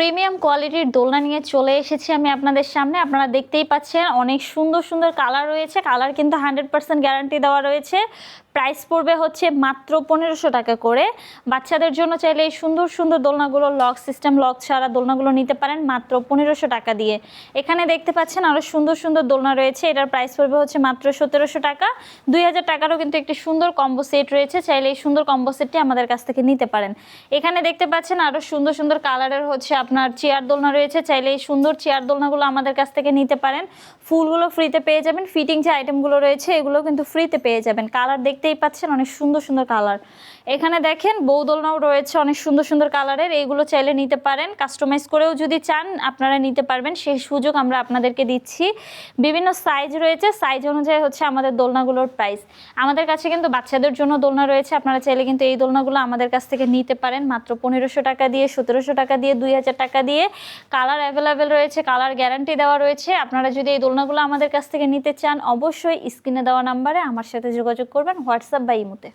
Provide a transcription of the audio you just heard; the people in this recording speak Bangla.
প্রিমিয়াম কোয়ালিটির দোলনা নিয়ে চলে এসেছি আমি আপনাদের সামনে। আপনারা দেখতেই পাচ্ছেন অনেক সুন্দর সুন্দর কালার রয়েছে। কালার কিন্তু 100% গ্যারান্টি দেওয়া রয়েছে। প্রাইস পড়বে হচ্ছে মাত্র 1500 টাকা করে। বাচ্চাদের জন্য চাইলে এই সুন্দর সুন্দর দোলনাগুলো লক সিস্টেম, লক ছাড়া দোলনাগুলো নিতে পারেন মাত্র 1500 টাকা দিয়ে। এখানে দেখতে পাচ্ছেন আরও সুন্দর সুন্দর দোলনা রয়েছে। এটার প্রাইস পড়বে হচ্ছে মাত্র 1700 টাকা। 2000 টাকারও কিন্তু একটি সুন্দর কম্বো সেট রয়েছে। চাইলে এই সুন্দর কম্বো সেটটি আমাদের কাছ থেকে নিতে পারেন। এখানে দেখতে পাচ্ছেন আরও সুন্দর সুন্দর কালারের হচ্ছে আপনার চেয়ার দোলনা রয়েছে। চাইলে এই সুন্দর চেয়ার দোলনাগুলো আমাদের কাছ থেকে নিতে পারেন। ফুলগুলো ফ্রিতে পেয়ে যাবেন। ফিটিং যে আইটেমগুলো রয়েছে এগুলো কিন্তু ফ্রিতে পেয়ে যাবেন। কালার দেখতেই পাচ্ছেন অনেক সুন্দর সুন্দর কালার। এখানে দেখেন বউ দোলনাও রয়েছে অনেক সুন্দর সুন্দর কালারের। এইগুলো চাইলে নিতে পারেন। কাস্টমাইজ করেও যদি চান আপনারা নিতে পারবেন, সেই সুযোগ আমরা আপনাদেরকে দিচ্ছি। বিভিন্ন সাইজ রয়েছে, সাইজ অনুযায়ী হচ্ছে আমাদের দোলনাগুলোর প্রাইস। আমাদের কাছে কিন্তু বাচ্চাদের জন্য দোলনা রয়েছে। আপনারা চাইলে কিন্তু এই দোলনাগুলো আমাদের কাছ থেকে নিতে পারেন মাত্র 1500 টাকা দিয়ে, 1700 টাকা দিয়ে, 2000 টাকা দিয়ে। কালার অ্যাভেলেবেল রয়েছে, কালার গ্যারান্টি দেওয়া রয়েছে। আপনারা যদি এই দোলনাগুলো আমাদের কাছ থেকে নিতে চান অবশ্যই স্ক্রিনে দেওয়া নাম্বারে আমার সাথে যোগাযোগ করবেন, হোয়াটসঅ্যাপ বা ইমোতে।